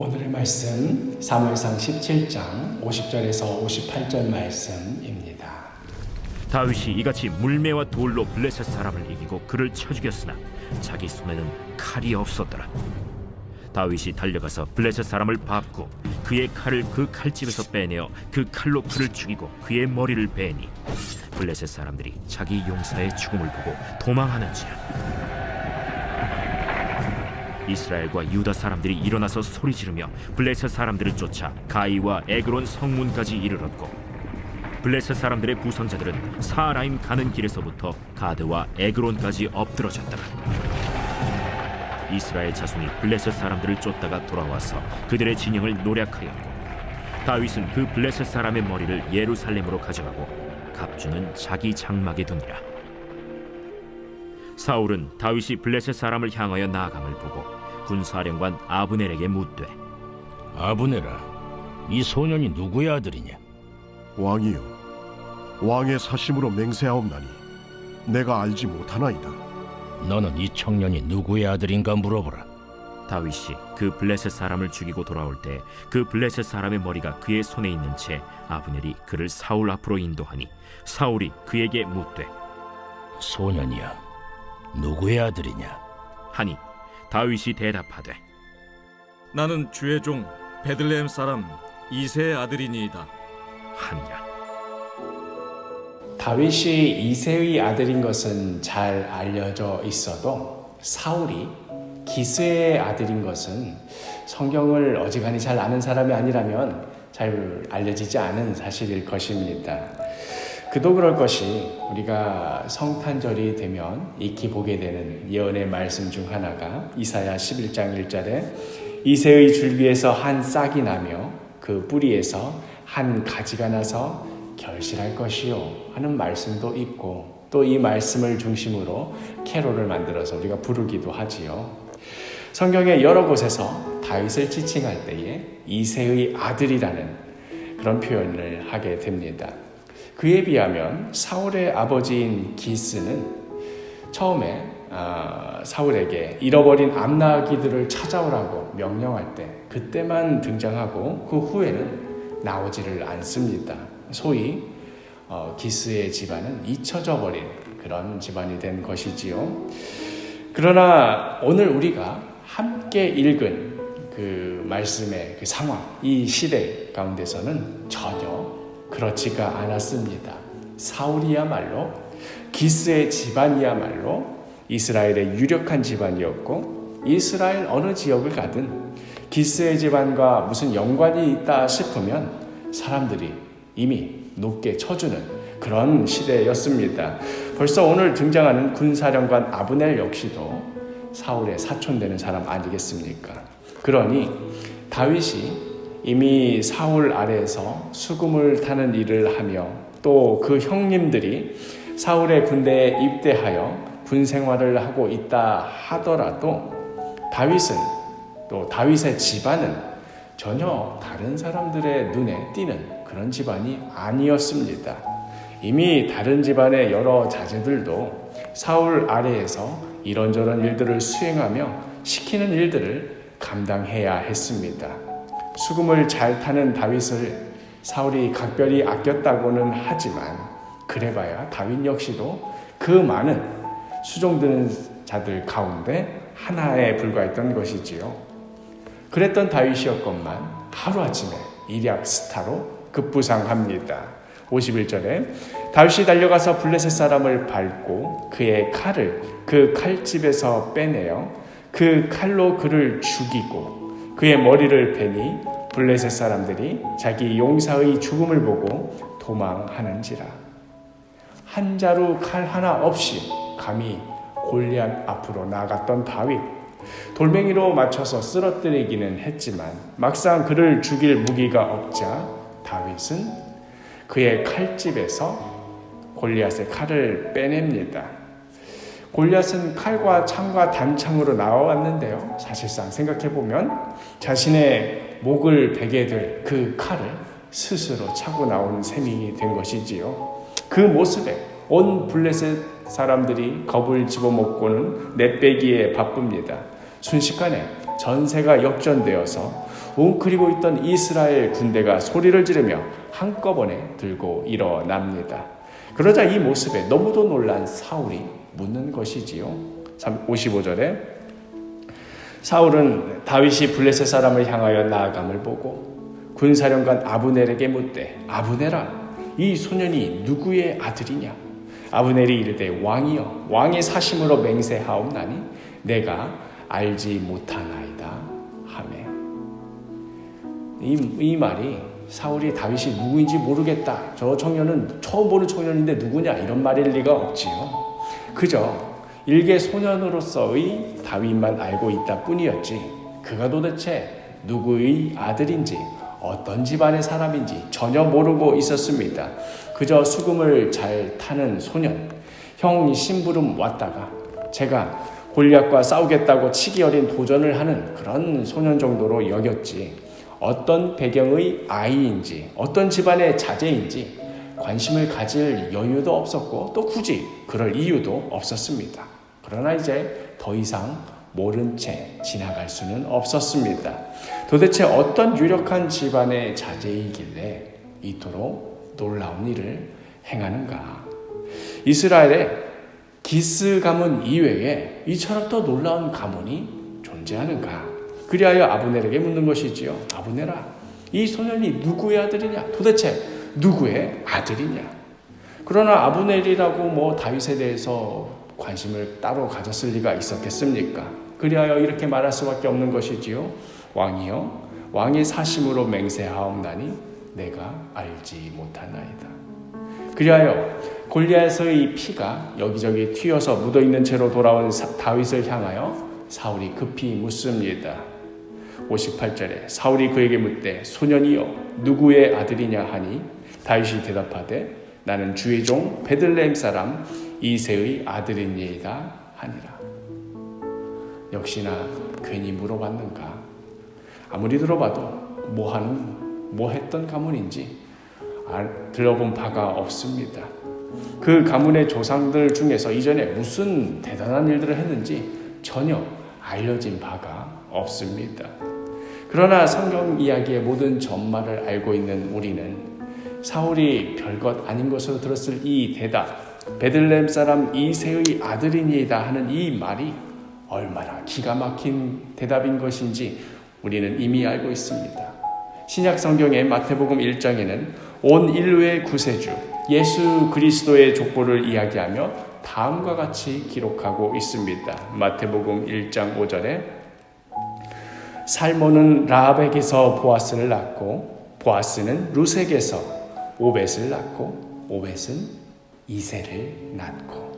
오늘의 말씀 사무엘상 17장 50절에서 58절 말씀입니다. 다윗이 이같이 물매와 돌로 블레셋 사람을 이기고 그를 쳐 죽였으나 자기 손에는 칼이 없었더라. 다윗이 달려가서 블레셋 사람을 밟고 그의 칼을 그 칼집에서 빼내어 그 칼로 그를 죽이고 그의 머리를 베니 블레셋 사람들이 자기 용사의 죽음을 보고 도망하는지라. 이스라엘과 유다 사람들이 일어나서 소리 지르며 블레셋 사람들을 쫓아 가이와 에그론 성문까지 이르렀고 블레셋 사람들의 부상자들은 사라임 가는 길에서부터 가드와 에그론까지 엎드러졌더라. 이스라엘 자손이 블레셋 사람들을 쫓다가 돌아와서 그들의 진영을 노략하였고 다윗은 그 블레셋 사람의 머리를 예루살렘으로 가져가고 갑주는 자기 장막에 두니라. 사울은 다윗이 블레셋 사람을 향하여 나아감을 보고 군사령관 아브넬에게 묻되 아브넬아, 이 소년이 누구의 아들이냐? 왕이여, 왕의 사심으로 맹세하옵나니 내가 알지 못하나이다. 너는 이 청년이 누구의 아들인가 물어보라. 다윗이 그 블레셋 사람을 죽이고 돌아올 때 그 블레셋 사람의 머리가 그의 손에 있는 채 아브넬이 그를 사울 앞으로 인도하니 사울이 그에게 묻되 소년이야, 누구의 아들이냐? 하니 다윗이 대답하되 나는 주의 종 베들레헴 사람 이새의 아들이니이다 하니라. 다윗이 이새의 아들인 것은 잘 알려져 있어도 사울이 기스의 아들인 것은 성경을 어지간히 잘 아는 사람이 아니라면 잘 알려지지 않은 사실일 것입니다. 그도 그럴 것이 우리가 성탄절이 되면 익히 보게 되는 예언의 말씀 중 하나가 이사야 11장 1절에 이새의 줄기에서 한 싹이 나며 그 뿌리에서 한 가지가 나서 결실할 것이요 하는 말씀도 있고 또 이 말씀을 중심으로 캐롤을 만들어서 우리가 부르기도 하지요. 성경의 여러 곳에서 다윗을 지칭할 때에 이새의 아들이라는 그런 표현을 하게 됩니다. 그에 비하면 사울의 아버지인 기스는 처음에 사울에게 잃어버린 암나기들을 찾아오라고 명령할 때 그때만 등장하고 그 후에는 나오지를 않습니다. 소위 기스의 집안은 잊혀져 버린 그런 집안이 된 것이지요. 그러나 오늘 우리가 함께 읽은 그 말씀의 그 상황, 이 시대 가운데서는 전혀 그렇지가 않았습니다. 사울이야말로 기스의 집안이야말로 이스라엘의 유력한 집안이었고 이스라엘 어느 지역을 가든 기스의 집안과 무슨 연관이 있다 싶으면 사람들이 이미 높게 쳐주는 그런 시대였습니다. 벌써 오늘 등장하는 군사령관 아브넬 역시도 사울의 사촌 되는 사람 아니겠습니까? 그러니 다윗이 이미 사울 아래에서 수금을 타는 일을 하며 또 그 형님들이 사울의 군대에 입대하여 군 생활을 하고 있다 하더라도 다윗은 또 다윗의 집안은 전혀 다른 사람들의 눈에 띄는 그런 집안이 아니었습니다. 이미 다른 집안의 여러 자제들도 사울 아래에서 이런저런 일들을 수행하며 시키는 일들을 감당해야 했습니다. 수금을 잘 타는 다윗을 사울이 각별히 아꼈다고는 하지만 그래봐야 다윗 역시도 그 많은 수종드는 자들 가운데 하나에 불과했던 것이지요. 그랬던 다윗이었건만 하루아침에 일약 스타로 급부상합니다. 51절에 다윗이 달려가서 블레셋 사람을 밟고 그의 칼을 그 칼집에서 빼내어 그 칼로 그를 죽이고 그의 머리를 베니 블레셋 사람들이 자기 용사의 죽음을 보고 도망하는지라. 한 자루 칼 하나 없이 감히 골리앗 앞으로 나갔던 다윗. 돌멩이로 맞춰서 쓰러뜨리기는 했지만 막상 그를 죽일 무기가 없자 다윗은 그의 칼집에서 골리앗의 칼을 빼냅니다. 골리앗은 칼과 창과 단창으로 나와왔는데요. 사실상 생각해보면 자신의 목을 베게 될 그 칼을 스스로 차고 나온 셈이 된 것이지요. 그 모습에 온 블레셋 사람들이 겁을 집어먹고는 내빼기에 바쁩니다. 순식간에 전세가 역전되어서 웅크리고 있던 이스라엘 군대가 소리를 지르며 한꺼번에 들고 일어납니다. 그러자 이 모습에 너무도 놀란 사울이 묻는 것이지요. 55절에 사울은 다윗이 블레셋 사람을 향하여 나아감을 보고 군사령관 아브넬에게 묻되 아브넬아 이 소년이 누구의 아들이냐? 아브넬이 이르되 왕이여 왕의 사심으로 맹세하옵나니 내가 알지 못하나이다 하매. 이 말이 사울이 다윗이 누구인지 모르겠다, 저 청년은 처음 보는 청년인데 누구냐, 이런 말일 리가 없지요. 그저 일개 소년으로서의 다윗만 알고 있다 뿐이었지 그가 도대체 누구의 아들인지 어떤 집안의 사람인지 전혀 모르고 있었습니다. 그저 수금을 잘 타는 소년, 형 심부름 왔다가 제가 골리앗과 싸우겠다고 치기 어린 도전을 하는 그런 소년 정도로 여겼지 어떤 배경의 아이인지 어떤 집안의 자제인지 관심을 가질 여유도 없었고 또 굳이 그럴 이유도 없었습니다. 그러나 이제 더 이상 모른 채 지나갈 수는 없었습니다. 도대체 어떤 유력한 집안의 자제이길래 이토록 놀라운 일을 행하는가? 이스라엘의 기스 가문 이외에 이처럼 더 놀라운 가문이 존재하는가? 그리하여 아브넬에게 묻는 것이지요. 아브넬아, 이 소년이 누구의 아들이냐? 도대체 누구의 아들이냐? 그러나 아브넬이라고 다윗에 대해서 관심을 따로 가졌을 리가 있었겠습니까? 그리하여 이렇게 말할 수밖에 없는 것이지요. 왕이여 왕의 사심으로 맹세하옵나니 내가 알지 못하나이다. 그리하여 골리앗의 피가 여기저기 튀어서 묻어있는 채로 돌아온 다윗을 향하여 사울이 급히 묻습니다. 58절에 사울이 그에게 묻되 소년이여 누구의 아들이냐 하니 다윗이 대답하되 나는 주의 종 베들레헴 사람 이새의 아들이니이다 하니라. 역시나 괜히 물어봤는가? 아무리 들어봐도 뭐 했던 가문인지 들어본 바가 없습니다. 그 가문의 조상들 중에서 이전에 무슨 대단한 일들을 했는지 전혀 알려진 바가 없습니다. 그러나 성경 이야기의 모든 전말을 알고 있는 우리는 사울이 별것 아닌 것으로 들었을 이 대답, 베들레헴 사람 이새의 아들이니이다 하는 이 말이 얼마나 기가 막힌 대답인 것인지 우리는 이미 알고 있습니다. 신약 성경의 마태복음 1장에는 온 인류의 구세주 예수 그리스도의 족보를 이야기하며 다음과 같이 기록하고 있습니다. 마태복음 1장 5절에 살몬은 라합에게서 보아스를 낳고 보아스는 루색에서 오벳을 낳고 오벳은 이새를 낳고.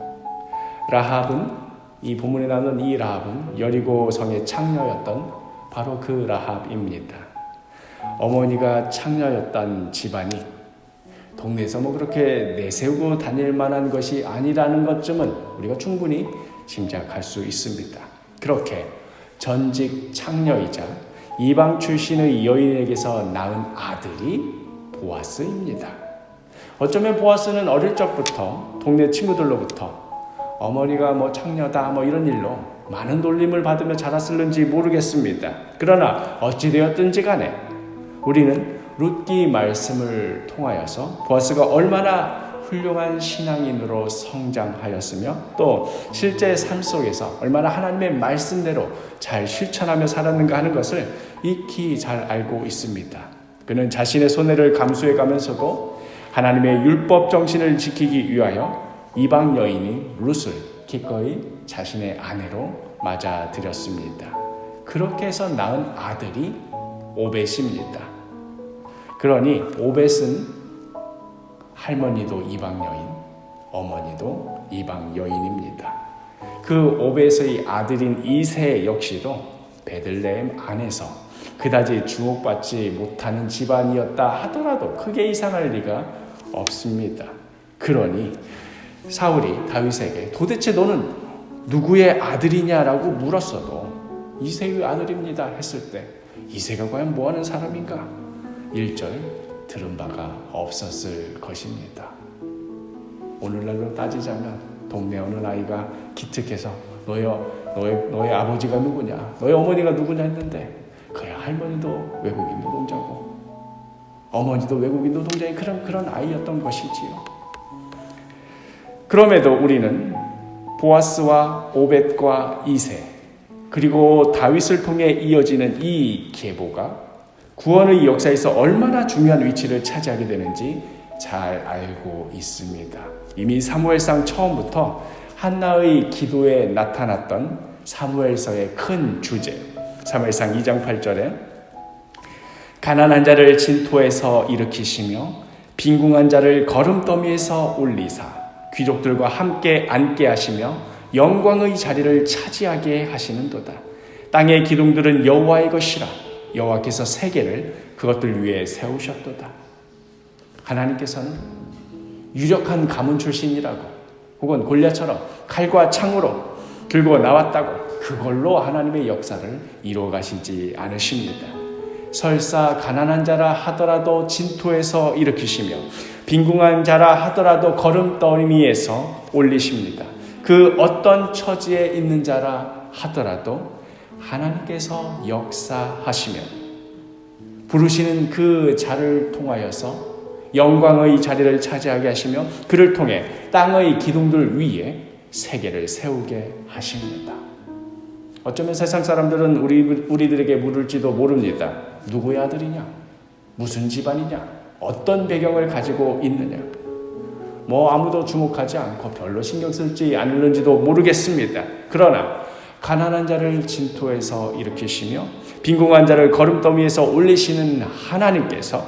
라합은 이 본문에 나오는 이 라합은 여리고 성의 창녀였던 바로 그 라합입니다. 어머니가 창녀였던 집안이 동네에서 그렇게 내세우고 다닐 만한 것이 아니라는 것쯤은 우리가 충분히 짐작할 수 있습니다. 그렇게 전직 창녀이자 이방 출신의 여인에게서 낳은 아들이 보아스입니다. 어쩌면 보아스는 어릴 적부터 동네 친구들로부터 어머니가 창녀다 이런 일로 많은 놀림을 받으며 자랐을는지 모르겠습니다. 그러나 어찌되었든지 간에 우리는 룻기 말씀을 통하여서 보아스가 얼마나 훌륭한 신앙인으로 성장하였으며 또 실제 삶 속에서 얼마나 하나님의 말씀대로 잘 실천하며 살았는가 하는 것을 익히 잘 알고 있습니다. 그는 자신의 손해를 감수해 가면서도 하나님의 율법 정신을 지키기 위하여 이방 여인인 룻을 기꺼이 자신의 아내로 맞아들였습니다. 그렇게 해서 낳은 아들이 오벳입니다. 그러니 오벳은 할머니도 이방 여인, 어머니도 이방 여인입니다. 그 오벳의 아들인 이새 역시도 베들레헴 안에서 그다지 주목받지 못하는 집안이었다 하더라도 크게 이상할 리가 없습니다. 그러니 사울이 다윗에게 도대체 너는 누구의 아들이냐라고 물었어도 이새의 아들입니다 했을 때 이새가 과연 뭐하는 사람인가? 1절 들은 바가 없었을 것입니다. 오늘날로 따지자면 동네 어느 아이가 기특해서 너의 아버지가 누구냐, 너의 어머니가 누구냐 했는데 그야 할머니도 외국인 노동자고 어머니도 외국인 노동자의 그런 아이였던 것이지요. 그럼에도 우리는 보아스와 오벳과 이세 그리고 다윗을 통해 이어지는 이 계보가 구원의 역사에서 얼마나 중요한 위치를 차지하게 되는지 잘 알고 있습니다. 이미 사무엘상 처음부터 한나의 기도에 나타났던 사무엘서의 큰 주제, 사무엘상 2장 8절에 가난한 자를 진토에서 일으키시며 빈궁한 자를 거름더미에서 올리사 귀족들과 함께 앉게 하시며 영광의 자리를 차지하게 하시는도다. 땅의 기둥들은 여호와의 것이라 여호와께서 세계를 그것들 위에 세우셨도다. 하나님께서는 유력한 가문 출신이라고 혹은 골리앗처럼 칼과 창으로 들고 나왔다고 그걸로 하나님의 역사를 이루어 가시지 않으십니다. 설사 가난한 자라 하더라도 진토에서 일으키시며 빈궁한 자라 하더라도 거름더미에서 올리십니다. 그 어떤 처지에 있는 자라 하더라도 하나님께서 역사하시며 부르시는 그 자를 통하여서 영광의 자리를 차지하게 하시며 그를 통해 땅의 기둥들 위에 세계를 세우게 하십니다. 어쩌면 세상 사람들은 우리들에게 물을지도 모릅니다. 누구의 아들이냐? 무슨 집안이냐? 어떤 배경을 가지고 있느냐? 아무도 주목하지 않고 별로 신경 쓰지 않는지도 모르겠습니다. 그러나 가난한 자를 진토에서 일으키시며 빈궁한 자를 거름더미에서 올리시는 하나님께서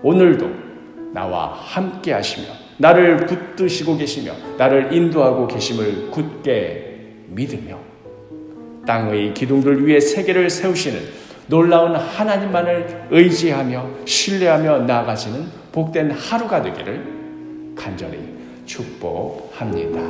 오늘도 나와 함께 하시며 나를 붙드시고 계시며 나를 인도하고 계심을 굳게 믿으며 땅의 기둥들 위에 세계를 세우시는 놀라운 하나님만을 의지하며 신뢰하며 나아가시는 복된 하루가 되기를 간절히 축복합니다.